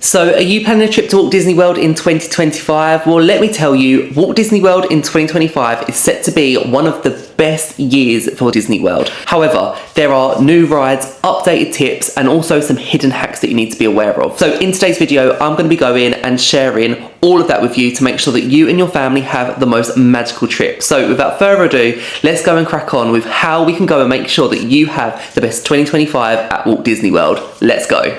So are you planning a trip to Walt Disney World in 2025? Well, let me tell you, Walt Disney World in 2025 is set to be one of the best years for Disney World. However, there are new rides, updated tips, and also some hidden hacks that you need to be aware of. So in today's video, I'm going to be going and sharing all of that with you to make sure that you and your family have the most magical trip. So without further ado, let's go and crack on with how we can go and make sure that you have the best 2025 at Walt Disney World. Let's go.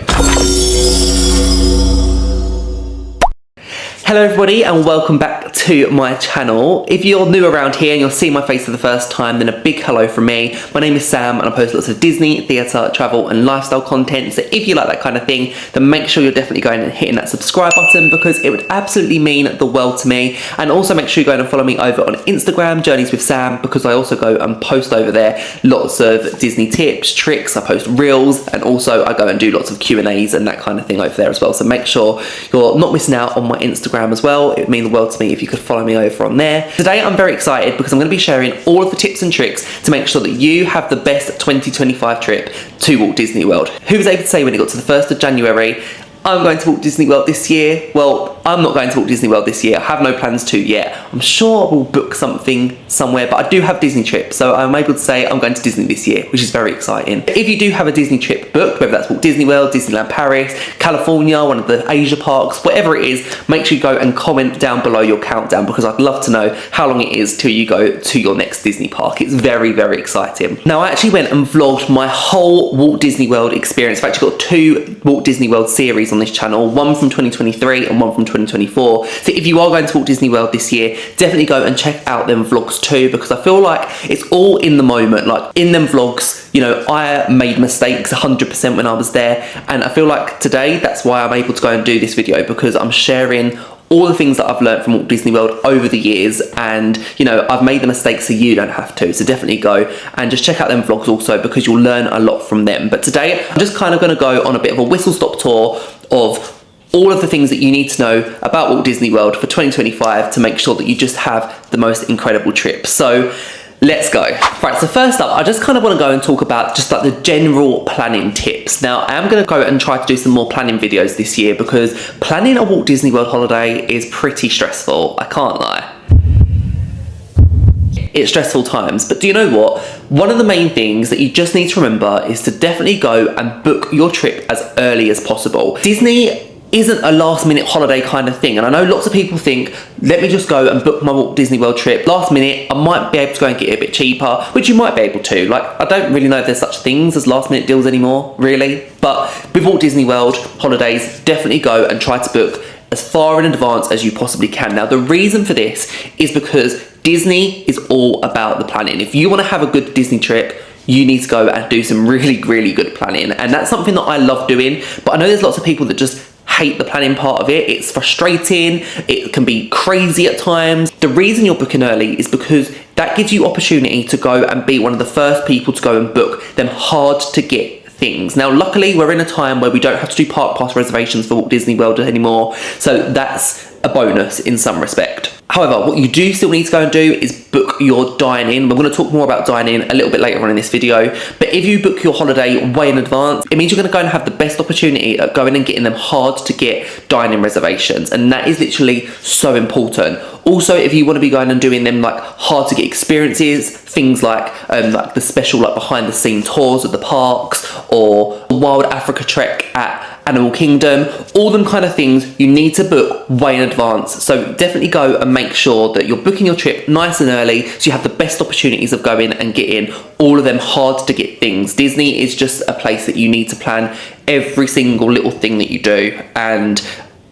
Hello everybody and welcome back to my channel. If you're new around here and you're seeing my face for the first time, then a big hello from me. My name is Sam and I post lots of Disney, theatre, travel and lifestyle content. So if you like that kind of thing, then make sure you're definitely going and hitting that subscribe button because it would absolutely mean the world to me. And also make sure you're going and follow me over on Instagram, Journeys with Sam, because I also go and post over there lots of Disney tips, tricks, I post reels, and also I go and do lots of Q&As and that kind of thing over there as well. So make sure you're not missing out on my Instagram as well. It would mean the world to me if you could follow me over on there. Today I'm very excited because I'm going to be sharing all of the tips and tricks to make sure that you have the best 2025 trip to Walt Disney World. Who was able to say when it got to the 1st of January, I'm going to Walt Disney World this year? Well, I'm not going to Walt Disney World this year. I have no plans to yet. I'm sure we'll book something somewhere, but I do have Disney trips, so I'm able to say I'm going to Disney this year, which is very exciting. If you do have a Disney trip booked, whether that's Walt Disney World, Disneyland Paris, California, one of the Asia parks, whatever it is, make sure you go and comment down below your countdown because I'd love to know how long it is till you go to your next Disney park. It's very, very exciting. Now, I actually went and vlogged my whole Walt Disney World experience. I've actually got 2 Walt Disney World series on this channel, one from 2023 and one from 2024. So if you are going to Walt Disney World this year, definitely go and check out them vlogs too, because I feel like it's all in the moment. Like in them vlogs, you know, I made mistakes 100% when I was there, and I feel like today that's why I'm able to go and do this video, because I'm sharing all the things that I've learned from Walt Disney World over the years, and you know, I've made the mistakes so you don't have to. So definitely go and just check out them vlogs also, because you'll learn a lot from them. But today I'm just kind of going to go on a bit of a whistle stop tour of all of the things that you need to know about Walt Disney World for 2025 to make sure that you just have the most incredible trip. So let's go. Right, so first up, I just kind of want to go and talk about just like the general planning tips. Now, I am going to go and try to do some more planning videos this year because planning a Walt Disney World holiday is pretty stressful. I can't lie. It's stressful times, but do you know what? One of the main things that you just need to remember is to definitely go and book your trip as early as possible. Disney isn't a last minute holiday kind of thing, and I know lots of people think, let me just go and book my Walt Disney World trip last minute, I might be able to go and get it a bit cheaper, which you might be able to. Like, I don't really know if there's such things as last minute deals anymore, really, but with Walt Disney World holidays, definitely go and try to book as far in advance as you possibly can. Now, the reason for this is because Disney is all about the planning. If you want to have a good Disney trip, you need to go and do some really, really good planning, and that's something that I love doing, but I know there's lots of people that just hate the planning part of it. It's frustrating, it can be crazy at times. The reason you're booking early is because that gives you opportunity to go and be one of the first people to go and book them hard to get things. Now, luckily, we're in a time where we don't have to do park pass reservations for Walt Disney World anymore, so that's a bonus in some respect. However, what you do still need to go and do is book your dine-in. We're going to talk more about dine-in a little bit later on in this video, but if you book your holiday way in advance, it means you're going to go and have the best opportunity at going and getting them hard to get dine-in reservations, and that is literally so important. Also, if you want to be going and doing them like hard to get experiences, things like the special like behind the scene tours of the parks or Wild Africa Trek at Animal Kingdom, all them kind of things you need to book way in advance. So definitely go and make sure that you're booking your trip nice and early so you have the best opportunities of going and getting all of them hard to get things. Disney is just a place that you need to plan every single little thing that you do, and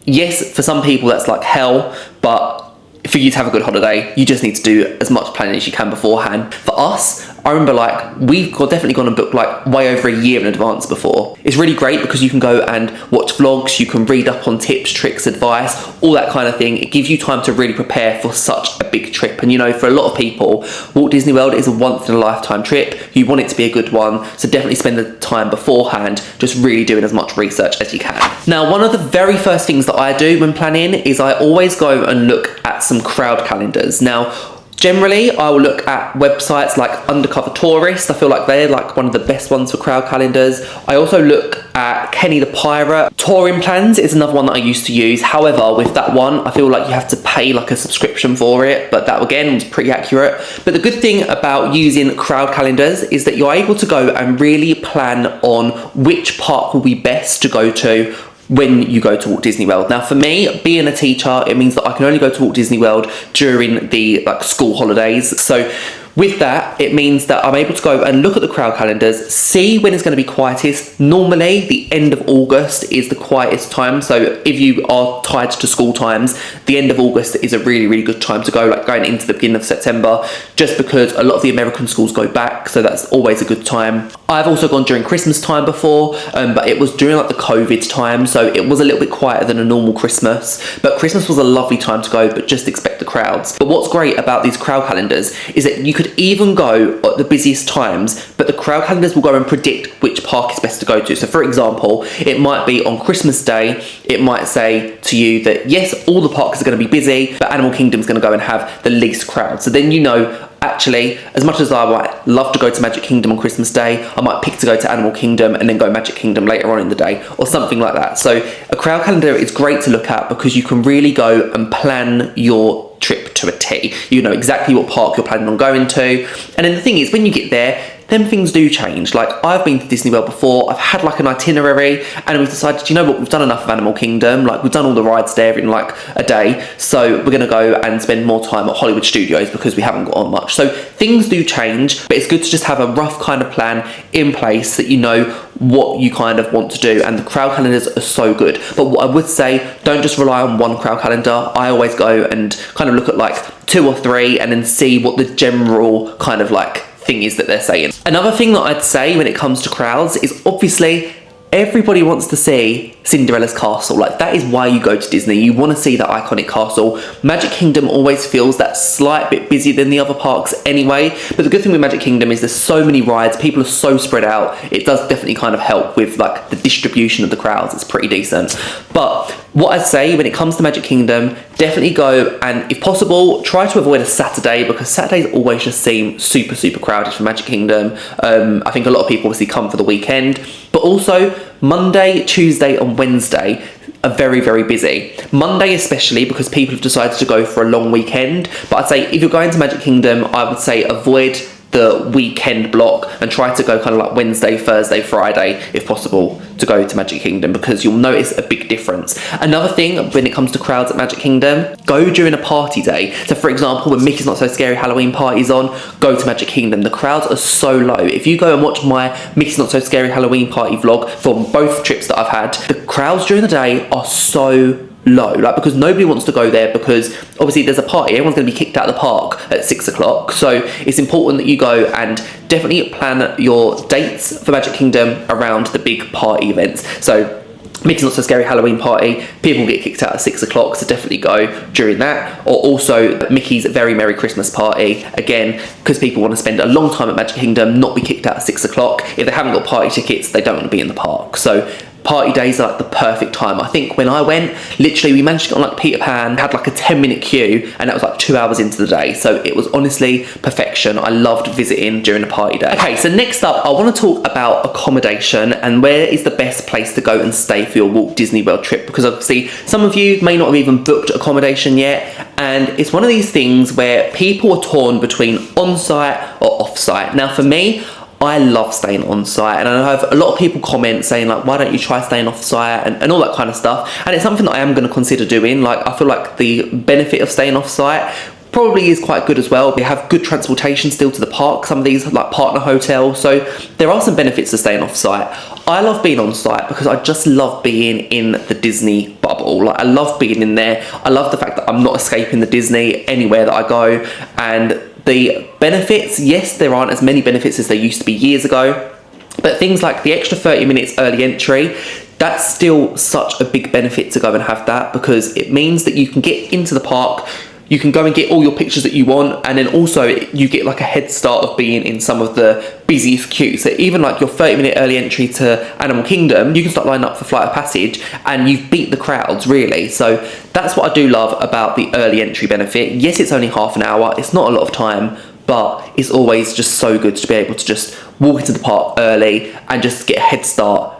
yes, for some people that's like hell, but for you to have a good holiday, you just need to do as much planning as you can beforehand. For us, I remember like we've definitely gone and booked like way over a year in advance before. It's really great because you can go and watch vlogs, you can read up on tips, tricks, advice, all that kind of thing. It gives you time to really prepare for such a big trip. And you know, for a lot of people, Walt Disney World is a once in a lifetime trip. You want it to be a good one, so definitely spend the time beforehand just really doing as much research as you can. Now, one of the very first things that I do when planning is I always go and look at some crowd calendars. Now, Generally, I will look at websites like Undercover Tourist. I feel like they're like one of the best ones for crowd calendars. I also look at Kenny the Pirate. Touring Plans is another one that I used to use. However, with that one, I feel like you have to pay like a subscription for it, but that again was pretty accurate. But the good thing about using crowd calendars is that you're able to go and really plan on which park will be best to go to when you go to Walt Disney World. Now for me, being a teacher, it means that I can only go to Walt Disney World during the like school holidays. So with that, it means that I'm able to go and look at the crowd calendars, see when it's going to be quietest. Normally, the end of August is the quietest time. So if you are tied to school times, the end of August is a really, really good time to go, like going into the beginning of September, just because a lot of the American schools go back. So that's always a good time. I've also gone during Christmas time before, but it was during like the COVID time. So it was a little bit quieter than a normal Christmas. But Christmas was a lovely time to go, but just expect the crowds. But what's great about these crowd calendars is that you could even go at the busiest times, but the crowd calendars will go and predict which park is best to go to. So for example, it might be on Christmas Day, it might say to you that yes, all the parks are going to be busy, but Animal Kingdom is going to go and have the least crowd. So then you know, actually, as much as I might love to go to Magic Kingdom on Christmas Day, I might pick to go to Animal Kingdom and then go Magic Kingdom later on in the day or something like that. So a crowd calendar is great to look at because you can really go and plan your trip to a T. You know exactly what park you're planning on going to. And then the thing is, when you get there, then things do change. Like, I've been to Disney World before, I've had like an itinerary, and we've decided, you know what, we've done enough of Animal Kingdom, like we've done all the rides there in like a day, so we're gonna go and spend more time at Hollywood Studios because we haven't got on much. So things do change, but it's good to just have a rough kind of plan in place that you know what you kind of want to do, and the crowd calendars are so good. But what I would say, don't just rely on one crowd calendar. I always go and kind of look at like 2 or 3 and then see what the general kind of like thing is that they're saying. Another thing that I'd say when it comes to crowds is obviously everybody wants to see Cinderella's castle. Like, that is why you go to Disney. You want to see that iconic castle. Magic Kingdom always feels that slight bit busier than the other parks anyway. But the good thing with Magic Kingdom is there's so many rides. People are so spread out. It does definitely kind of help with like the distribution of the crowds. It's pretty decent. But what I'd say when it comes to Magic Kingdom, definitely go and if possible, try to avoid a Saturday because Saturdays always just seem super, super crowded for Magic Kingdom. I think a lot of people obviously come for the weekend, but also Monday, Tuesday and Wednesday are very, very busy. Monday especially because people have decided to go for a long weekend. But I'd say if you're going to Magic Kingdom, I would say avoid the weekend block and try to go kind of like Wednesday, Thursday, Friday if possible to go to Magic Kingdom because you'll notice a big difference. Another thing when it comes to crowds at Magic Kingdom, go during a party day. So for example, when Mickey's Not So Scary Halloween party's on, go to Magic Kingdom. The crowds are so low. If you go and watch my Mickey's Not So Scary Halloween party vlog from both trips that I've had, the crowds during the day are so low, like because nobody wants to go there because obviously there's a party, everyone's going to be kicked out of the park at 6 o'clock. So it's important that you go and definitely plan your dates for Magic Kingdom around the big party events. So Mickey's Not So Scary Halloween party, people get kicked out at 6 o'clock, so definitely go during that. Or also Mickey's Very Merry Christmas party, again, because people want to spend a long time at Magic Kingdom, not be kicked out at 6 o'clock. If they haven't got party tickets, they don't want to be in the park. So party days are like the perfect time. I think when I went, literally we managed to get on like Peter Pan, had like a 10-minute queue, and that was like 2 hours into the day. So it was honestly perfection. I loved visiting during the party day. Okay, so next up, I want to talk about accommodation and where is the best place to go and stay for your Walt Disney World trip, because obviously some of you may not have even booked accommodation yet, and it's one of these things where people are torn between on-site or off-site. Now for me, I love staying on site, and I have a lot of people comment saying like, why don't you try staying off site and all that kind of stuff, and it's something that I am going to consider doing. Like, I feel like the benefit of staying off site probably is quite good as well. They have good transportation still to the park, some of these like partner hotels, so there are some benefits to staying off site. I love being on site because I just love being in the Disney bubble. Like, I love being in there. I love the fact that I'm not escaping the Disney anywhere that I go. And the benefits, yes, there aren't as many benefits as there used to be years ago, but things like the extra 30 minutes early entry, that's still such a big benefit to go and have that, because it means that you can get into the park, you can go and get all your pictures that you want, and then also you get like a head start of being in some of the busiest queues. So even like your 30-minute early entry to Animal Kingdom, you can start lining up for Flight of Passage and you've beat the crowds, really. So that's what I do love about the early entry benefit. Yes, it's only half an hour, it's not a lot of time, but it's always just so good to be able to just walk into the park early and just get a head start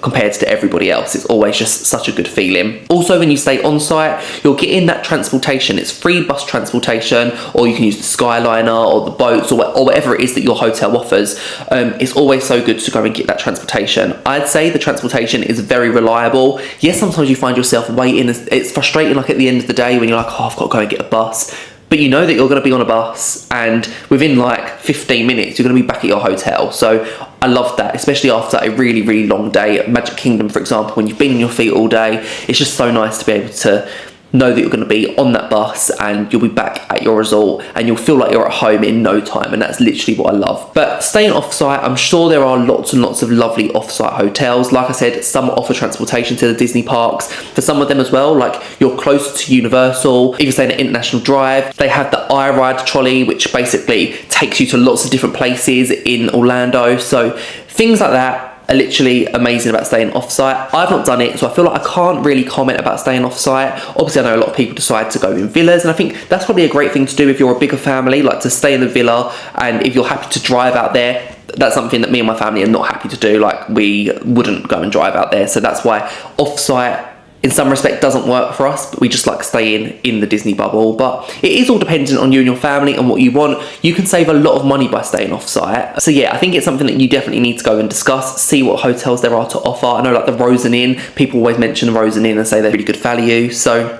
compared to everybody else. It's always just such a good feeling. Also, when you stay on site, you're getting that transportation. It's free bus transportation, or you can use the Skyliner or the boats or whatever it is that your hotel offers. It's always so good to go and get that transportation. I'd say the transportation is very reliable. Yes, sometimes you find yourself waiting. It's frustrating, like at the end of the day when you're like, oh, I've got to go and get a bus. But you know that you're going to be on a bus, and within like 15 minutes you're going to be back at your hotel. So I love that, especially after a really, really long day at Magic Kingdom, for example, when you've been on your feet all day. It's just so nice to be able to know that you're going to be on that bus and you'll be back at your resort and you'll feel like you're at home in no time, and that's literally what I love. But staying off-site, I'm sure there are lots and lots of lovely off-site hotels. Like I said, some offer transportation to the Disney parks. For some of them as well, like you're closer to Universal, if you're staying at International Drive, they have the iRide trolley, which basically takes you to lots of different places in Orlando. So things like that are literally amazing about staying off-site. I've not done it, so I feel like I can't really comment about staying off-site. Obviously, I know a lot of people decide to go in villas, and I think that's probably a great thing to do if you're a bigger family, like to stay in the villa, and if you're happy to drive out there, that's something that me and my family are not happy to do. Like, we wouldn't go and drive out there, so that's why off-site in some respect doesn't work for us, but we just like staying in the Disney bubble. But it is all dependent on you and your family and what you want. You can save a lot of money by staying off site. So yeah, I think it's something that you definitely need to go and discuss, see what hotels there are to offer. I know like the Rosen Inn, people always mention the Rosen Inn and say they're really good value. So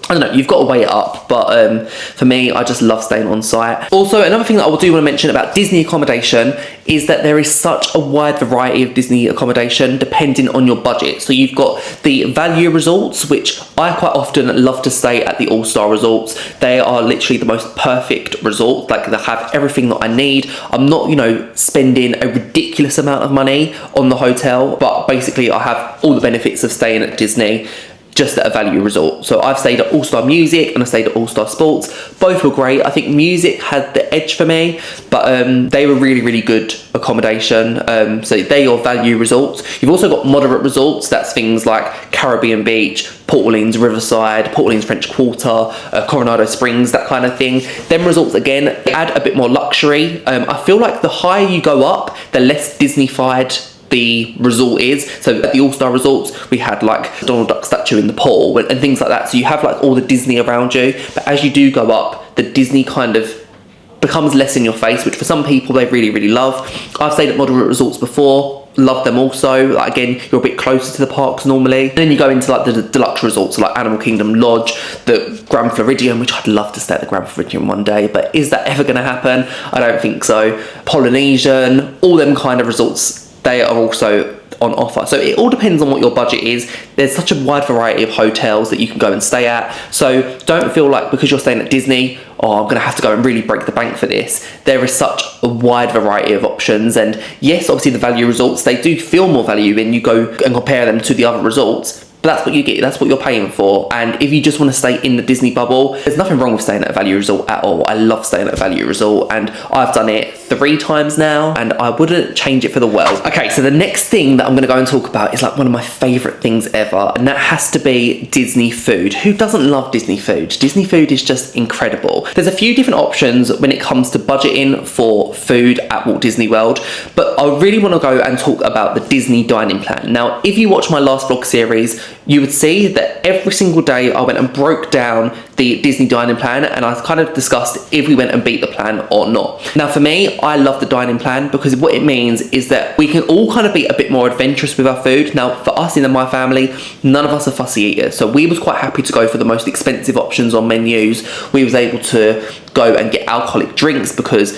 I don't know, you've got to weigh it up, but for me, I just love staying on site. Also, another thing that I do want to mention about Disney accommodation is that there is such a wide variety of Disney accommodation depending on your budget. So you've got the value resorts, which I quite often love to stay at the All-Star resorts. They are literally the most perfect resort. Like, they have everything that I need. I'm not, you know, spending a ridiculous amount of money on the hotel, but basically I have all the benefits of staying at Disney just at a value resort. So I've stayed at All-Star Music and I stayed at All-Star Sports. Both were great. I think Music had the edge for me, but they were really, really good accommodation. So they're your value resorts. You've also got moderate resorts. That's things like Caribbean Beach, Port Orleans Riverside, Port Orleans French Quarter, Coronado Springs, that kind of thing. Them resorts, again, add a bit more luxury. I feel like the higher you go up, the less Disney-fied the resort is. So at the All-Star resorts, we had like the Donald Duck statue in the pool and things like that. So you have like all the Disney around you, but as you do go up, the Disney kind of becomes less in your face, which for some people they really, really love. I've stayed at moderate resorts before, love them also. Like, again, you're a bit closer to the parks normally. Then you go into like the deluxe resorts, like Animal Kingdom Lodge, the Grand Floridian, which I'd love to stay at the Grand Floridian one day, but is that ever going to happen? I don't think so. Polynesian, all them kind of resorts, they are also on offer. So it all depends on what your budget is. There's such a wide variety of hotels that you can go and stay at. So don't feel like because you're staying at Disney, oh, I'm going to have to go and really break the bank for this. There is such a wide variety of options. And yes, obviously the value resorts, they do feel more value when you go and compare them to the other resorts. But that's what you get, that's what you're paying for. And if you just want to stay in the Disney bubble, there's nothing wrong with staying at a value resort at all. I love staying at a value resort, and I've done it 3 times now, and I wouldn't change it for the world. Okay, so the next thing that I'm going to go and talk about is like one of my favourite things ever, and that has to be Disney food. Who doesn't love Disney food? Disney food is just incredible. There's a few different options when it comes to budgeting for food at Walt Disney World, but I really want to go and talk about the Disney dining plan. Now, if you watch my last vlog series, you would see that every single day I went and broke down the Disney dining plan, and I kind of discussed if we went and beat the plan or not. Now, for me, I love the dining plan because what it means is that we can all kind of be a bit more adventurous with our food. Now, for us in my family, none of us are fussy eaters, so we was quite happy to go for the most expensive options on menus. We was able to go and get alcoholic drinks because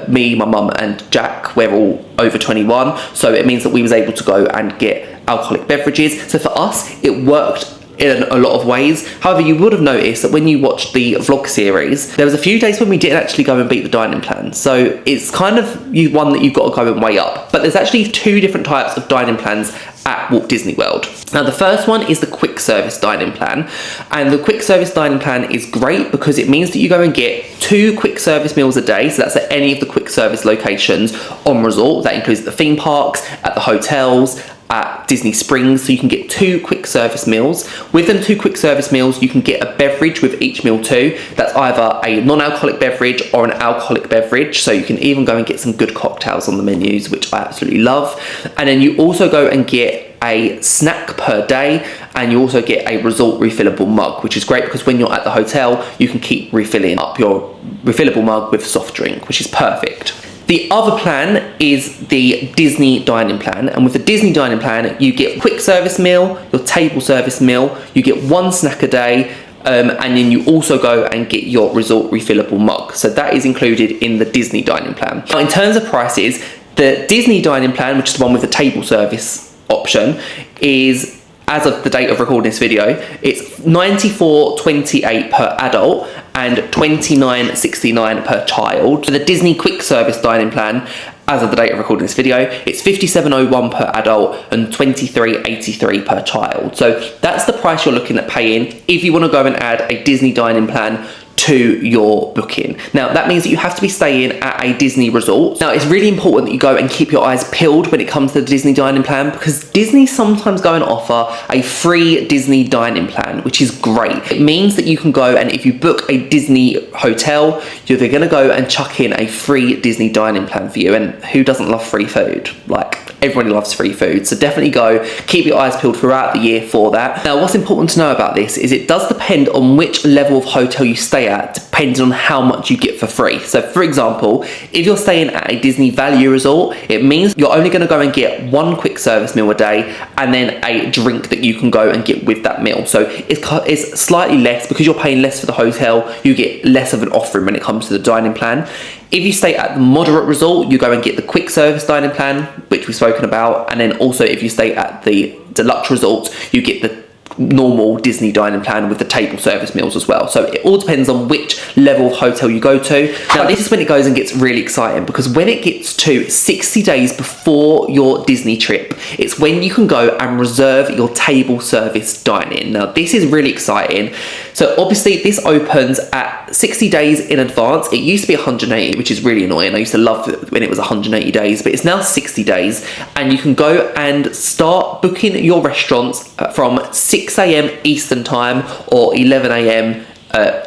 me, my mum and Jack, we're all over 21, so it means that we was able to go and get alcoholic beverages. So for us, it worked in a lot of ways. However, you would have noticed that when you watched the vlog series, there was a few days when we didn't actually go and beat the dining plan. So it's kind of one that you've got to go and weigh up. But there's actually 2 different types of dining plans at Walt Disney World. Now, the first one is the quick service dining plan. And the quick service dining plan is great because it means that you go and get 2 quick service meals a day. So that's at any of the quick service locations on resort. That includes the theme parks, at the hotels, at Disney Springs, so you can get 2 quick service meals. With them 2 quick service meals, you can get a beverage with each meal too. That's either a non-alcoholic beverage or an alcoholic beverage, so you can even go and get some good cocktails on the menus, which I absolutely love. And then you also go and get a snack per day, and you also get a resort refillable mug, which is great because when you're at the hotel, you can keep refilling up your refillable mug with soft drink, which is perfect. The other plan is the Disney dining plan, and with the Disney dining plan, you get quick service meal, your table service meal, you get 1 snack a day, and then you also go and get your resort refillable mug. So that is included in the Disney dining plan. Now, in terms of prices, the Disney dining plan, which is the one with the table service option, is, as of the date of recording this video, it's $94.28 per adult and $29.69 per child. For the Disney quick service dining plan, as of the date of recording this video, it's $57.01 per adult and $23.83 per child. So that's the price you're looking at paying if you want to go and add a Disney dining plan to your booking. Now, that means that you have to be staying at a Disney resort. Now, it's really important that you go and keep your eyes peeled when it comes to the Disney dining plan, because Disney sometimes go and offer a free Disney dining plan, which is great. It means that you can go, and if you book a Disney hotel, they're going to go and chuck in a free Disney dining plan for you. And who doesn't love free food? Like, everybody loves free food. So definitely go, keep your eyes peeled throughout the year for that. Now, what's important to know about this is it does depend on which level of hotel you stay at, depending on how much you get for free. So for example, if you're staying at a Disney Value Resort, it means you're only going to go and get 1 quick service meal a day and then a drink that you can go and get with that meal. So it's slightly less because you're paying less for the hotel. You get less of an offering when it comes to the dining plan. If you stay at the moderate resort, you go and get the quick service dining plan, which we've spoken about. And then also if you stay at the deluxe resorts, you get the normal Disney dining plan with the table service meals as well. So it all depends on which level of hotel you go to. Now, this is when it goes and gets really exciting, because when it gets to 60 days before your Disney trip, it's when you can go and reserve your table service dining. Now, this is really exciting. So obviously this opens at 60 days in advance. It used to be 180, which is really annoying. I used to love it when it was 180 days, but it's now 60 days, and you can go and start booking your restaurants from 6 a.m. Eastern time or 11 a.m.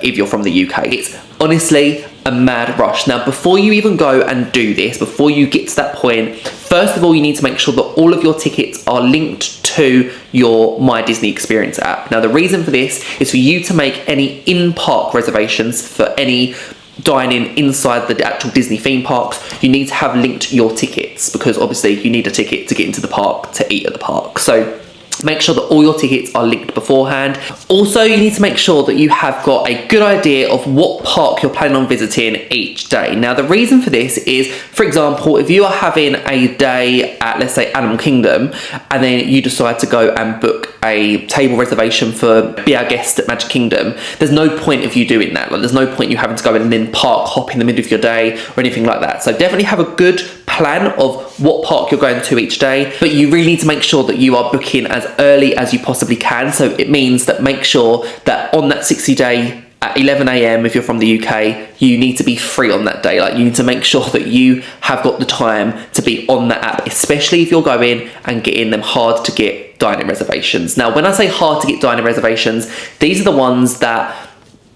If you're from the UK. It's honestly a mad rush. Now, before you even go and do this, before you get to that point, first of all, you need to make sure that all of your tickets are linked to your My Disney Experience app. Now, the reason for this is for you to make any in-park reservations for any dining inside the actual Disney theme parks. You need to have linked your tickets, because obviously you need a ticket to get into the park to eat at the park. So make sure that all your tickets are linked beforehand. Also, you need to make sure that you have got a good idea of what park you're planning on visiting each day. Now, the reason for this is, for example, if you are having a day at, let's say, Animal Kingdom, and then you decide to go and book a table reservation for Be Our Guest at Magic Kingdom, there's no point of you doing that. Like, there's no point you having to go in and then park hop in the middle of your day or anything like that. So definitely have a good plan of what park you're going to each day, but you really need to make sure that you are booking as early as you possibly can. So it means that make sure that on that 60 day at 11 a.m. if you're from the UK, you need to be free on that day. Like, you need to make sure that you have got the time to be on that app, especially if you're going and getting them hard to get dining reservations. Now, when I say hard to get dining reservations, these are the ones that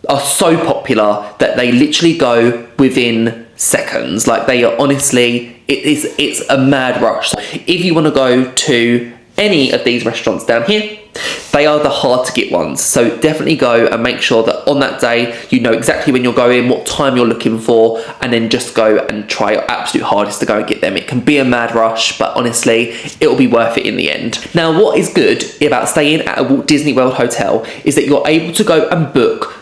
are so popular that they literally go within seconds. Like, they are honestly, it's a mad rush. So if you want to go to any of these restaurants down here, they are the hard to get ones. So definitely go and make sure that on that day you know exactly when you're going, what time you're looking for, and then just go and try your absolute hardest to go and get them. It can be a mad rush, but honestly it will be worth it in the end. Now, what is good about staying at a Walt Disney World hotel is that you're able to go and book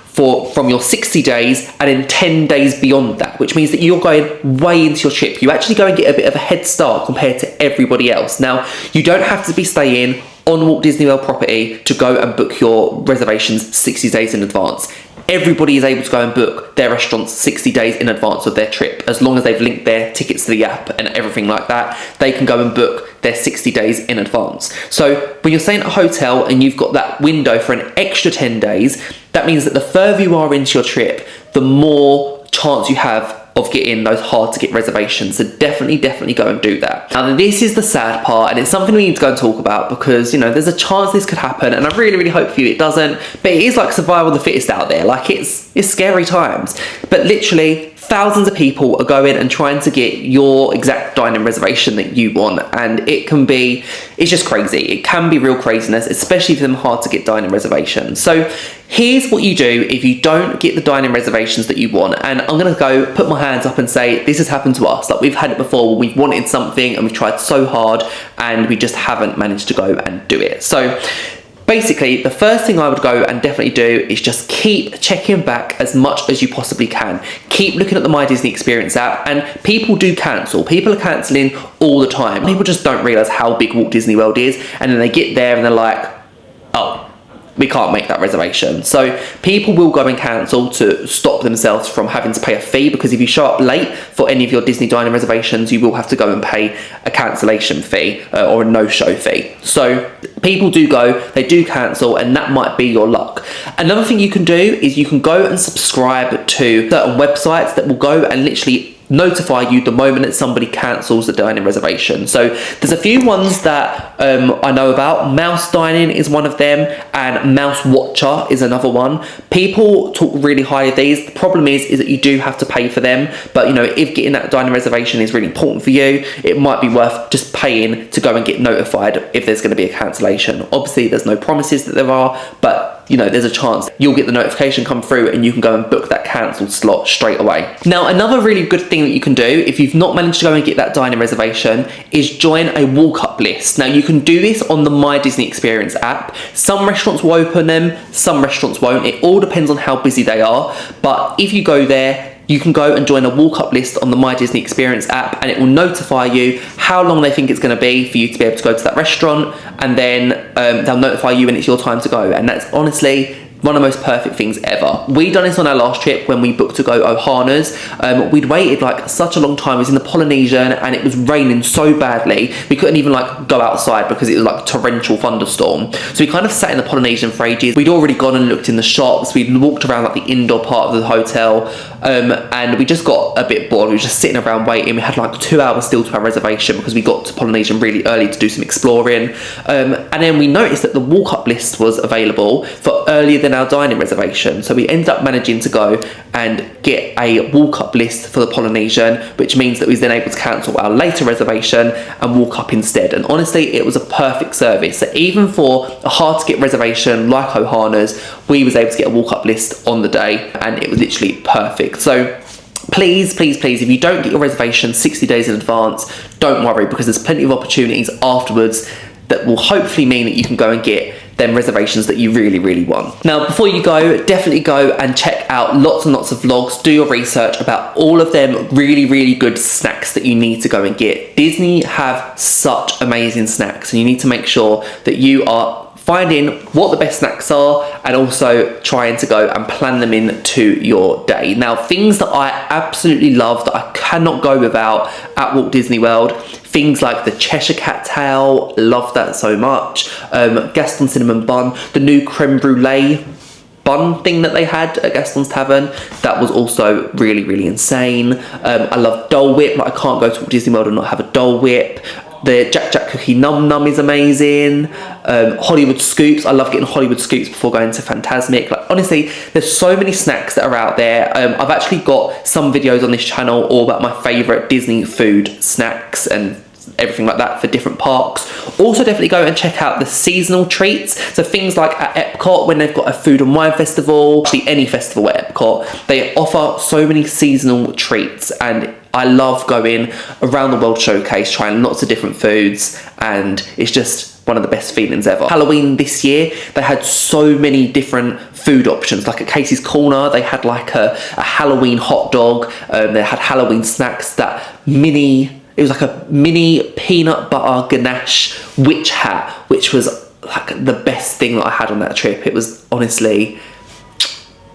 from your 60 days and then 10 days beyond that, which means that you're going way into your trip. You actually go and get a bit of a head start compared to everybody else. Now, you don't have to be staying on Walt Disney World property to go and book your reservations 60 days in advance. Everybody is able to go and book their restaurants 60 days in advance of their trip. As long as they've linked their tickets to the app and everything like that, they can go and book their 60 days in advance. So when you're staying at a hotel and you've got that window for an extra 10 days, that means that the further you are into your trip, the more chance you have of getting those hard to get reservations. So definitely go and do that. Now this is the sad part, and it's something we need to go and talk about because, you know, there's a chance this could happen, and I really hope for you it doesn't, but it is like survival of the fittest out there. Like it's scary times, but literally thousands of people are going and trying to get your exact dining reservation that you want, and it's just crazy. It can be real craziness, especially for them hard to get dining reservations. So here's what you do if you don't get the dining reservations that you want, and I'm gonna go put my hands up and say this has happened to us. Like we've had it before when we've wanted something and we've tried so hard and we just haven't managed to go and do it. So basically, the first thing I would go and definitely do is just keep checking back as much as you possibly can. Keep looking at the My Disney Experience app, and people do cancel. People are cancelling all the time. People just don't realise how big Walt Disney World is, and then they get there and they're like, oh, we can't make that reservation. So people will go and cancel to stop themselves from having to pay a fee, because if you show up late for any of your Disney dining reservations, you will have to go and pay a cancellation fee or a no-show fee. So people do go, they do cancel, and that might be your luck. Another thing you can do is you can go and subscribe to certain websites that will go and literally notify you the moment that somebody cancels the dining reservation. So there's a few ones that I know about. Mouse Dining is one of them, and Mouse Watcher is another one. People talk really high of these. The problem is that you do have to pay for them, but you know, if getting that dining reservation is really important for you, it might be worth just paying to go and get notified if there's going to be a cancellation. Obviously there's no promises that there are, but you know, there's a chance you'll get the notification come through and you can go and book that cancelled slot straight away. Now, another really good thing that you can do if you've not managed to go and get that dining reservation is join a walk-up list. Now, you can do this on the My Disney Experience app. Some restaurants will open them, some restaurants won't. It all depends on how busy they are. But if you go there, you can go and join a walk-up list on the My Disney Experience app, and it will notify you how long they think it's going to be for you to be able to go to that restaurant, and then they'll notify you when it's your time to go. And that's honestly one of the most perfect things ever. We done this on our last trip when we booked to go Ohana's. We'd waited like such a long time. It was in the Polynesian and it was raining so badly we couldn't even like go outside because it was like torrential thunderstorm. So we kind of sat in the Polynesian for ages. We'd already gone and looked in the shops. We'd walked around like the indoor part of the hotel, and we just got a bit bored. We were just sitting around waiting. We had like 2 hours still to our reservation because we got to Polynesian really early to do some exploring, and then we noticed that the walk-up list was available for earlier than our dining reservation. So we ended up managing to go and get a walk-up list for the Polynesian, which means that we was then able to cancel our later reservation and walk up instead. And honestly, it was a perfect service. So even for a hard to get reservation like Ohana's, we was able to get a walk-up list on the day, and it was literally perfect. So please, if you don't get your reservation 60 days in advance, don't worry, because there's plenty of opportunities afterwards that will hopefully mean that you can go and get them reservations that you really want. Now, before you go, definitely go and check out lots and lots of vlogs. Do your research about all of them really good snacks that you need to go and get. Disney have such amazing snacks, and you need to make sure that you are finding what the best snacks are and also trying to go and plan them into your day. Now, things that I absolutely love that I cannot go without at Walt Disney World, things like the Cheshire Cat tail, love that so much. Gaston cinnamon bun, the new creme brulee bun thing that they had at Gaston's Tavern, that was also really insane. I love Dole Whip. Like, I can't go to Walt Disney World and not have a Dole Whip. The Jack Jack Cookie Num Num is amazing. Hollywood Scoops, I love getting Hollywood Scoops before going to Fantasmic. Like, honestly, there's so many snacks that are out there. I've actually got some videos on this channel all about my favourite Disney food snacks and everything like that for different parks. Also, definitely go and check out the seasonal treats. So things like at Epcot, when they've got a food and wine festival, actually any festival at Epcot, they offer so many seasonal treats, and I love going around the World Showcase, trying lots of different foods, and it's just one of the best feelings ever. Halloween this year, they had so many different food options. Like at Casey's Corner, they had like a Halloween hot dog. They had Halloween snacks, it was like a mini peanut butter ganache witch hat, which was like the best thing that I had on that trip. It was honestly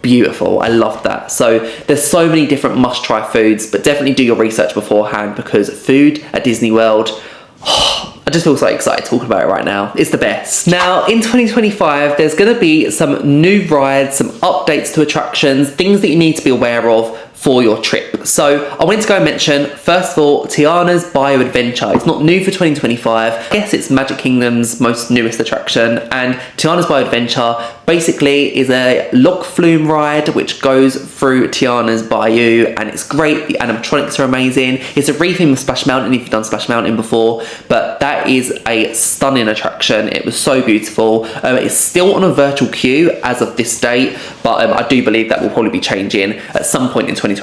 beautiful. I loved that. So there's so many different must try foods, but definitely do your research beforehand, because food at Disney World, I just feel so excited talking about it right now. It's the best. Now, in 2025, there's going to be some new rides, some updates to attractions, things that you need to be aware of for your trip. So I wanted to go and mention, first of all, Tiana's Bio Adventure. It's not new for 2025. I guess it's Magic Kingdom's most newest attraction, and Tiana's Bio Adventure basically is a log flume ride which goes through Tiana's Bayou, and it's great. The animatronics are amazing. It's a retheme of Splash Mountain if you've done Splash Mountain before, but that is a stunning attraction. It was so beautiful. It's still on a virtual queue as of this date, but I do believe that will probably be changing at some point in 2025.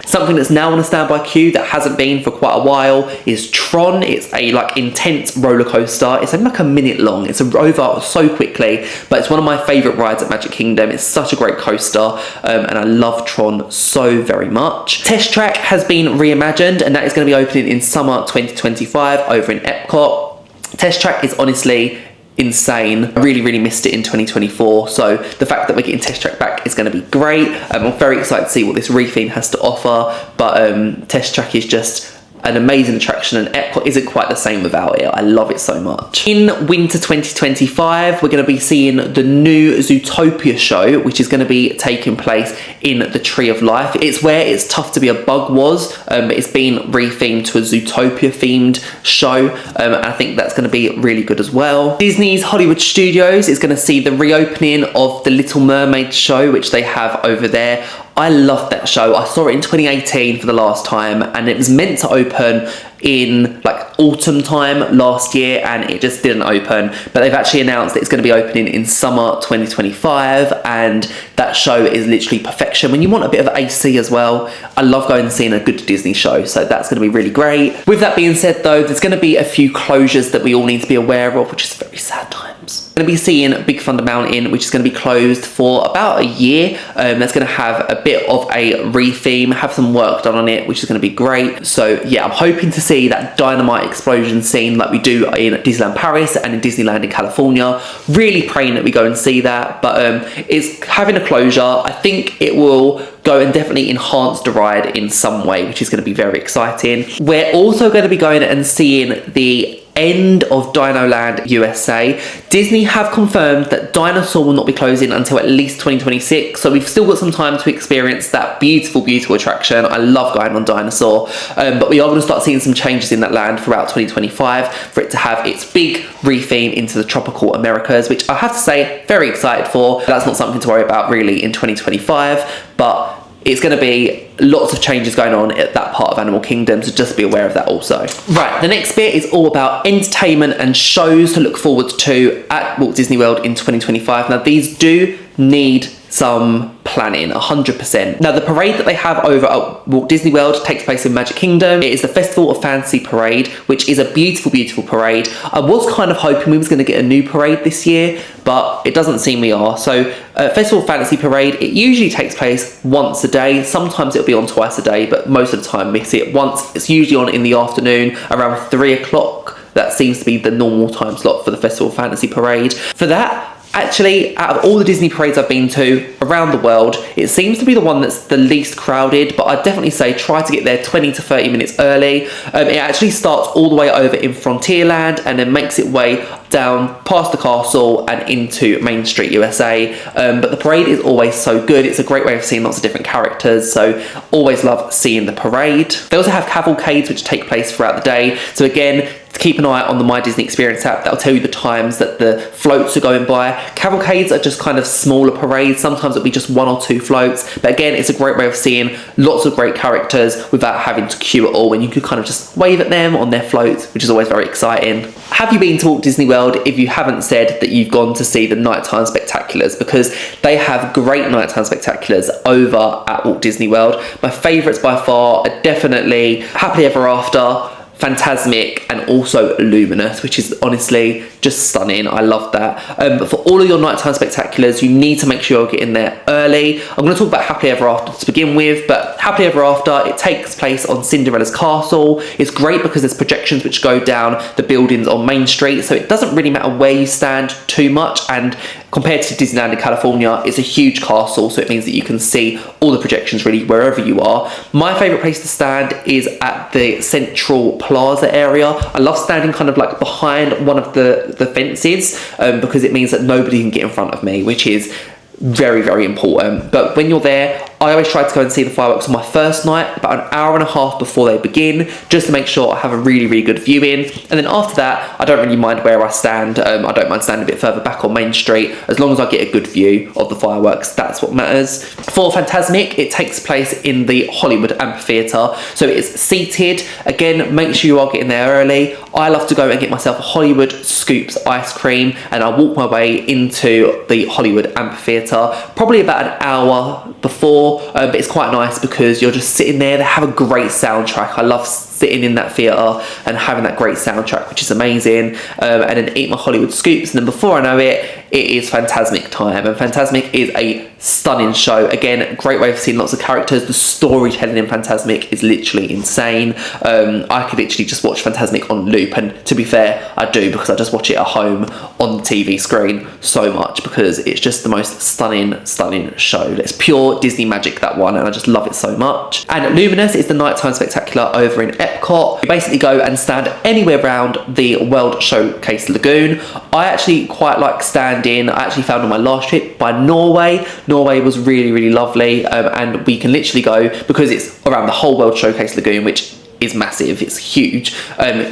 Something that's now on a standby queue that hasn't been for quite a while is Tron. It's a like intense roller coaster. It's only like a minute long. It's over so quickly, but it's one of my favourite rides at Magic Kingdom. It's such a great coaster, and I love Tron so very much. Test Track has been reimagined, and that is going to be opening in summer 2025 over in Epcot. Test Track is honestly insane. I really missed it in 2024, so the fact that we're getting Test Track back is going to be great. I'm very excited to see what this retheme has to offer, but Test Track is just an amazing attraction, and Epcot isn't quite the same without it. I love it so much. In winter 2025, we're going to be seeing the new Zootopia show, which is going to be taking place in the Tree of Life. It's where It's Tough to Be a Bug was, but it's been rethemed to a Zootopia themed show, and I think that's going to be really good as well. Disney's Hollywood Studios is going to see the reopening of the Little Mermaid show, which they have over there. I loved that show. I saw it in 2018 for the last time, and it was meant to open in like autumn time last year, and it just didn't open, but they've actually announced that it's going to be opening in summer 2025, and that show is literally perfection when you want a bit of AC as well. I love going and seeing a good Disney show, so that's going to be really great. With that being said though, there's going to be a few closures that we all need to be aware of, which is very sad times. We're going to be seeing Big Thunder Mountain, which is going to be closed for about a year. That's going to have a bit of a retheme, have some work done on it, which is going to be great. So yeah, I'm hoping to see that dynamite explosion scene like we do in Disneyland Paris and in Disneyland in California. Really praying that we go and see that, but it's having a closure. I think it will go and definitely enhance the ride in some way, which is going to be very exciting. We're also going to be going and seeing the end of Dino Land USA. Disney have confirmed that Dinosaur will not be closing until at least 2026, so we've still got some time to experience that beautiful attraction. I love going on Dinosaur, but we are going to start seeing some changes in that land throughout 2025 for it to have its big retheme into the tropical Americas, which I have to say, very excited for. That's not something to worry about really in 2025, but it's going to be lots of changes going on at that part of Animal Kingdom, so just be aware of that also. Right, the next bit is all about entertainment and shows to look forward to at Walt Disney World in 2025. Now, these do need some planning, 100%. Now, the parade that they have over at Walt Disney World takes place in Magic Kingdom. It is the Festival of Fantasy Parade, which is a beautiful parade. I was kind of hoping we was going to get a new parade this year, but it doesn't seem we are. So Festival of Fantasy Parade, it usually takes place once a day. Sometimes it'll be on twice a day, but most of the time we see it once. It's usually on in the afternoon around 3 o'clock. That seems to be the normal time slot for the Festival of Fantasy Parade. For that, actually, out of all the Disney parades I've been to around the world, it seems to be the one that's the least crowded, but I'd definitely say try to get there 20 to 30 minutes early. It actually starts all the way over in Frontierland and then makes its way down past the castle and into Main Street USA. But the parade is always so good. It's a great way of seeing lots of different characters, so always love seeing the parade. They also have cavalcades which take place throughout the day, so again, keep an eye on the My Disney Experience app. That'll tell you the times that the floats are going by. Cavalcades are just kind of smaller parades. Sometimes it'll be just 1 or 2 floats. But again, it's a great way of seeing lots of great characters without having to queue at all. And you can kind of just wave at them on their floats, which is always very exciting. Have you been to Walt Disney World if you haven't said that you've gone to see the nighttime spectaculars? Because they have great nighttime spectaculars over at Walt Disney World. My favourites by far are definitely Happily Ever After, Fantasmic, and also Luminous, which is honestly just stunning. I love that. But for all of your nighttime spectaculars, you need to make sure you're getting there early. I'm going to talk about Happily Ever After to begin with, but Happily Ever After, it takes place on Cinderella's castle. It's great because there's projections which go down the buildings on Main Street, so it doesn't really matter where you stand too much, and compared to Disneyland in California, it's a huge castle, so it means that you can see all the projections really wherever you are. My favourite place to stand is at the Central Plaza area. I love standing kind of like behind one of the fences because it means that nobody can get in front of me, which is very, very important. But when you're there, I always try to go and see the fireworks on my first night, about an hour and a half before they begin, just to make sure I have a really, really good viewing. And then after that, I don't really mind where I stand. I don't mind standing a bit further back on Main Street. As long as I get a good view of the fireworks, that's what matters. For Fantasmic, it takes place in the Hollywood Amphitheatre. So it's seated. Again, make sure you are getting there early. I love to go and get myself a Hollywood Scoops ice cream, and I walk my way into the Hollywood Amphitheatre probably about an hour before. But it's quite nice because you're just sitting there. They have a great soundtrack. I love sitting in that theatre and having that great soundtrack, which is amazing. And then eat my Hollywood Scoops, and then before I know it, it is Fantasmic time. And Fantasmic is a stunning show. Again, great way of seeing lots of characters. The storytelling in Fantasmic is literally insane. I could literally just watch Fantasmic on loop, and to be fair, I do, because I just watch it at home on the TV screen so much, because it's just the most stunning show. It's pure Disney magic, that one, and I just love it so much. And Luminous is the nighttime spectacular over in Epcot. You basically go and stand anywhere around the World Showcase Lagoon. I actually quite like standing. I actually found on my last trip by Norway. Norway was really, really lovely, and we can literally go, because it's around the whole World Showcase Lagoon, which is massive, it's huge.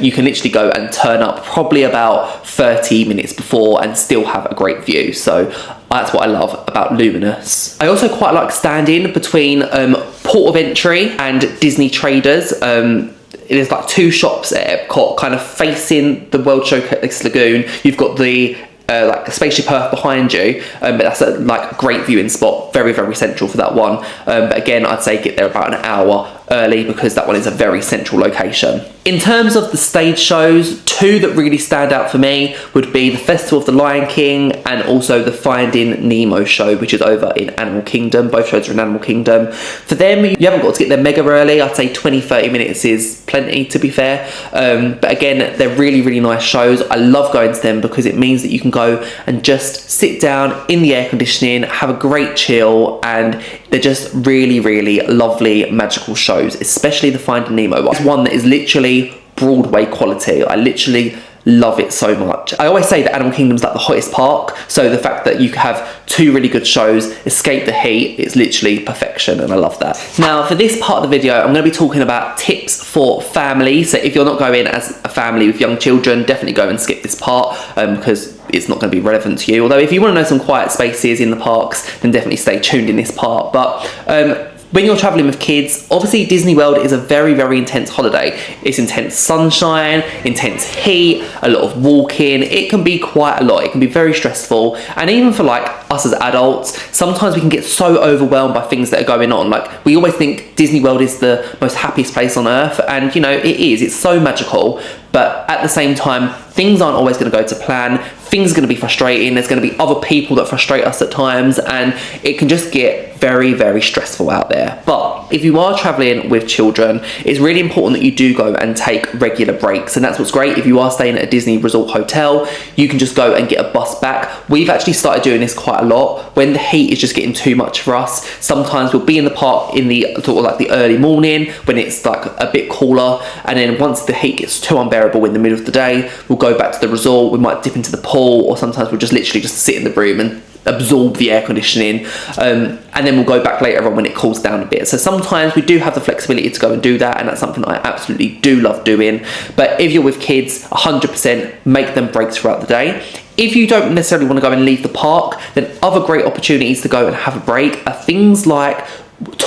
You can literally go and turn up probably about 30 minutes before and still have a great view. So that's what I love about Luminous. I also quite like standing between Port of Entry and Disney Traders. There's like two shops at Epcot kind of facing the World Showcase Lagoon. You've got the like a Spaceship Earth behind you, but that's a like great viewing spot, very, very central for that one. But again, I'd say get there about an hour early, because that one is a very central location. In terms of the stage shows, two that really stand out for me would be the Festival of the Lion King and also the Finding Nemo show, which is over in Animal Kingdom. Both shows are in Animal Kingdom. For them, you haven't got to get there mega early. I'd say 20-30 minutes is plenty, to be fair. But again, they're really, really nice shows. I love going to them because it means that you can go and just sit down in the air conditioning, have a great chill, and they're just really, really lovely, magical shows, especially the Finding Nemo one. It's one that is literally Broadway quality. I literally love it so much. I always say that Animal Kingdom's like the hottest park, so the fact that you have two really good shows, escape the heat, it's literally perfection, and I love that. Now, for this part of the video, I'm going to be talking about tips for family. So if you're not going as a family with young children, definitely go and skip this part, because it's not going to be relevant to you. Although if you want to know some quiet spaces in the parks, then definitely stay tuned in this part. But when you're traveling with kids, obviously Disney World is a very, very intense holiday. It's intense sunshine, intense heat, a lot of walking. It can be quite a lot. It can be very stressful. And even for like us as adults, sometimes we can get so overwhelmed by things that are going on. Like, we always think Disney World is the most happiest place on earth. And you know, it is. It's so magical. But at the same time, things aren't always going to go to plan. Things are going to be frustrating. There's going to be other people that frustrate us at times, and it can just get very, very stressful out there. But if you are traveling with children, it's really important that you do go and take regular breaks. And that's what's great. If you are staying at a Disney resort hotel, you can just go and get a bus back. We've actually started doing this quite a lot when the heat is just getting too much for us. Sometimes we'll be in the park in the sort of like the early morning when it's like a bit cooler, and then once the heat gets too unbearable in the middle of the day, we'll go back to the resort. We might dip into the pool, or sometimes we'll just literally just sit in the room and absorb the air conditioning, and then we'll go back later on when it cools down a bit. So sometimes we do have the flexibility to go and do that, and that's something I absolutely do love doing. But if you're with kids, 100% make them breaks throughout the day. If you don't necessarily want to go and leave the park, then other great opportunities to go and have a break are things like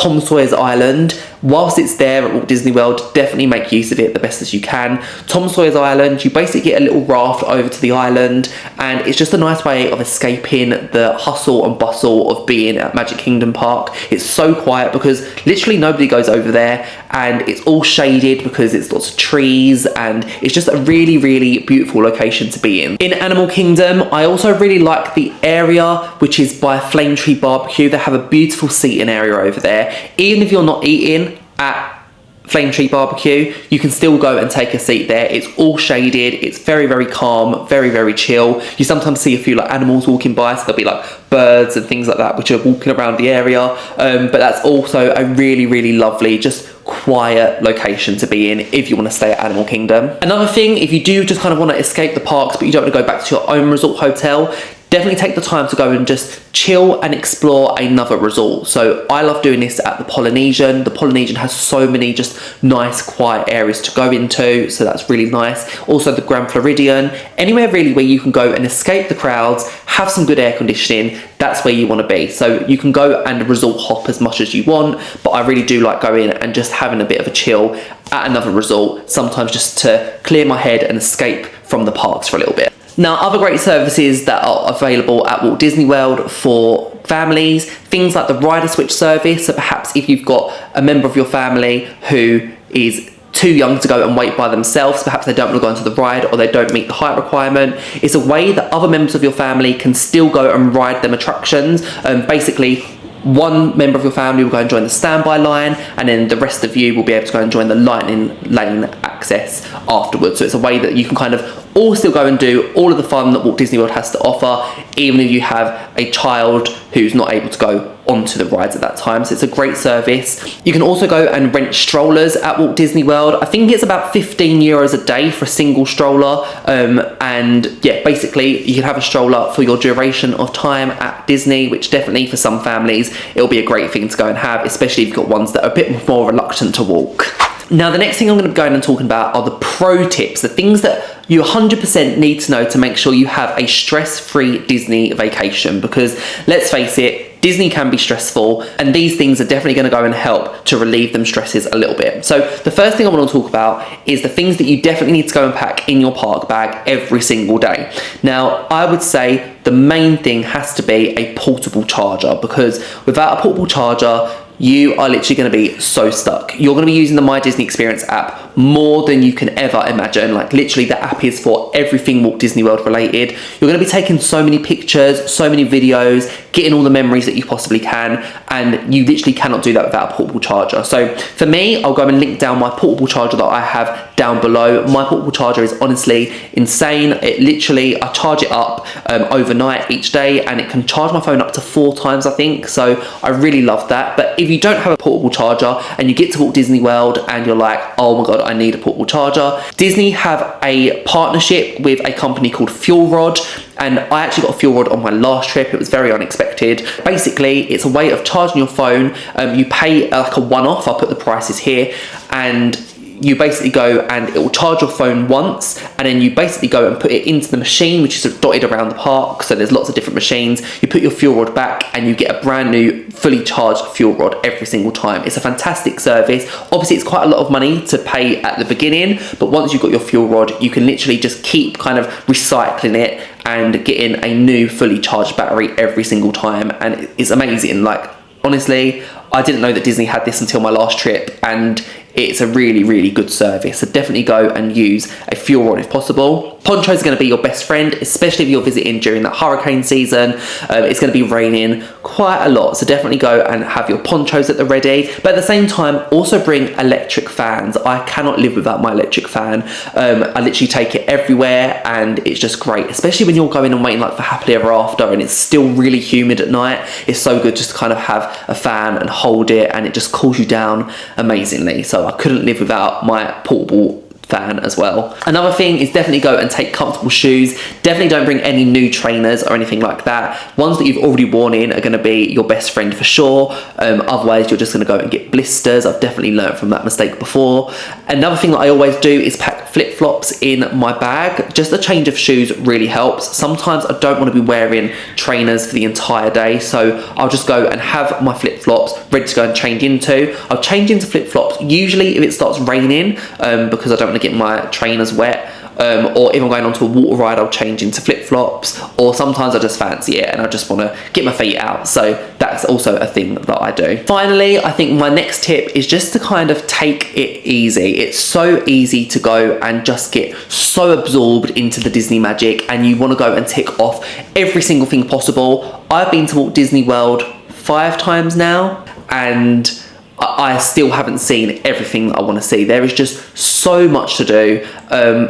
Tom Sawyer's Island. Whilst it's there at Walt Disney World, definitely make use of it the best as you can. Tom Sawyer's Island, you basically get a little raft over to the island, and it's just a nice way of escaping the hustle and bustle of being at Magic Kingdom Park. It's so quiet because literally nobody goes over there, and it's all shaded because it's lots of trees, and it's just a really, really beautiful location to be in. In Animal Kingdom, I also really like the area which is by Flame Tree Barbecue. They have a beautiful seating area over there. Even if you're not eating at Flame Tree Barbecue, you can still go and take a seat there. It's all shaded, it's very, very calm, very, very chill. You sometimes see a few like animals walking by, so there'll be like birds and things like that which are walking around the area, but that's also a really, really lovely, just quiet location to be in if you want to stay at Animal Kingdom. Another thing, if you do just kind of want to escape the parks but you don't want to go back to your own resort hotel, definitely take the time to go and just chill and explore another resort. So I love doing this at the Polynesian. The Polynesian has so many just nice quiet areas to go into, so that's really nice. Also the Grand Floridian, anywhere really where you can go and escape the crowds, have some good air conditioning, that's where you want to be. So you can go and resort hop as much as you want, but I really do like going and just having a bit of a chill at another resort, sometimes just to clear my head and escape from the parks for a little bit. Now, other great services that are available at Walt Disney World for families, things like the rider switch service. So perhaps if you've got a member of your family who is too young to go and wait by themselves, perhaps they don't want to go into the ride or they don't meet the height requirement, it's a way that other members of your family can still go and ride them attractions. Basically, one member of your family will go and join the standby line, and then the rest of you will be able to go and join the lightning lane access afterwards. So it's a way that you can kind of all still go and do all of the fun that Walt Disney World has to offer, even if you have a child who's not able to go onto the rides at that time. So it's a great service. You can also go and rent strollers at Walt Disney World. I think it's about €15 a day for a single stroller, and yeah, basically you can have a stroller for your duration of time at Disney, which definitely for some families it'll be a great thing to go and have, especially if you've got ones that are a bit more reluctant to walk. Now, the next thing I'm going to be going and talking about are the pro tips, the things that you 100% need to know to make sure you have a stress-free Disney vacation, because let's face it, Disney can be stressful, and these things are definitely going to go and help to relieve them stresses a little bit. So the first thing I want to talk about is the things that you definitely need to go and pack in your park bag every single day. Now, I would say the main thing has to be a portable charger, because without a portable charger, you are literally going to be so stuck. You're going to be using the My Disney Experience app more than you can ever imagine. Like literally the app is for everything Walt Disney World related. You're going to be taking so many pictures, so many videos, getting all the memories that you possibly can, and you literally cannot do that without a portable charger. So for me, I'll go and link down my portable charger that I have down below. My portable charger is honestly insane. It literally, I charge it up overnight each day, and it can charge my phone up to 4 times, I think. So I really love that. But if you don't have a portable charger and you get to Walt Disney World and you're like, oh my God, I need a portable charger, Disney have a partnership with a company called Fuel Rod. And I actually got a fuel rod on my last trip. It was very unexpected. Basically, it's a way of charging your phone. You pay like a one-off. I'll put the prices here, and you basically go and it will charge your phone once, and then you basically go and put it into the machine, which is dotted around the park. So there's lots of different machines. You put your fuel rod back and you get a brand new fully charged fuel rod every single time. It's a fantastic service. Obviously it's quite a lot of money to pay at the beginning, but once you've got your fuel rod, you can literally just keep kind of recycling it and getting a new fully charged battery every single time. And it's amazing. Like honestly, I didn't know that Disney had this until my last trip, and it's a really, really good service. So definitely go and use a fuel rod if possible. Ponchos are going to be your best friend, especially if you're visiting during that hurricane season. It's going to be raining quite a lot, so definitely go and have your ponchos at the ready. But at the same time, also bring electric fans. I cannot live without my electric fan. I literally take it everywhere, and it's just great, especially when you're going and waiting like for Happily Ever After and it's still really humid at night. It's so good just to kind of have a fan and hold it, and it just cools you down amazingly. So I couldn't live without my portable fan as well. Another thing is definitely go and take comfortable shoes. Definitely don't bring any new trainers or anything like that. Ones that you've already worn in are going to be your best friend for sure. Otherwise you're just going to go and get blisters. I've definitely learned from that mistake before. Another thing that I always do is pack flip-flops in my bag. Just a change of shoes really helps. Sometimes I don't want to be wearing trainers for the entire day, so I'll just go and have my flip-flops ready to go and change into. I'll change into flip-flops usually if it starts raining, because I don't want to get my trainers wet. Or if I'm going onto a water ride, I'll change into flip-flops, or sometimes I just fancy it and I just want to get my feet out, so that's also a thing that I do. Finally, I think my next tip is just to kind of take it easy. It's so easy to go and just get so absorbed into the Disney magic, and you want to go and tick off every single thing possible. I've been to Walt Disney World 5 times now, and I still haven't seen everything that I want to see. There is just so much to do.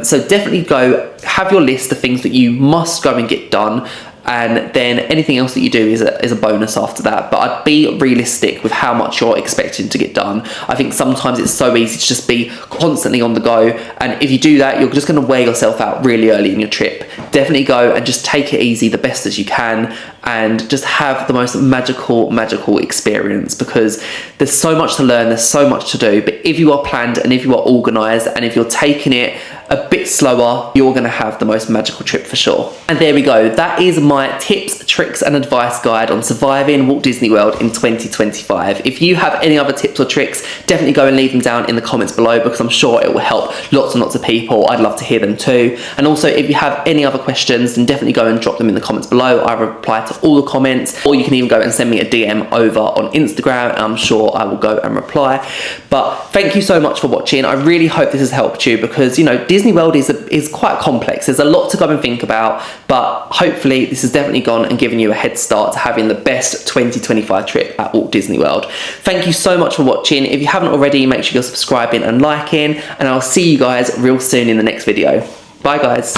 So definitely go have your list of things that you must go and get done, and then anything else that you do is a bonus after that. But I'd be realistic with how much you're expecting to get done. I think sometimes it's so easy to just be constantly on the go, and if you do that, you're just going to wear yourself out really early in your trip. Definitely go and just take it easy the best as you can, and just have the most magical experience, because there's so much to learn, there's so much to do. But if you are planned and if you are organised and if you're taking it a bit slower, you're going to have the most magical trip for sure. And there we go. That is my tips, tricks and advice guide on surviving Walt Disney World in 2025. If you have any other tips or tricks, definitely go and leave them down in the comments below, because I'm sure it will help lots and lots of people. I'd love to hear them too. And also, if you have any other questions, then definitely go and drop them in the comments below. I reply to all the comments, or you can even go and send me a DM over on Instagram, and I'm sure I will go and reply. But thank you so much for watching. I really hope this has helped you, because, you know, Disney World is quite complex. There's a lot to go and think about, but hopefully this has definitely gone and given you a head start to having the best 2025 trip at Walt Disney World. Thank you so much for watching. If you haven't already, make sure you're subscribing and liking, and I'll see you guys real soon in the next video. Bye guys.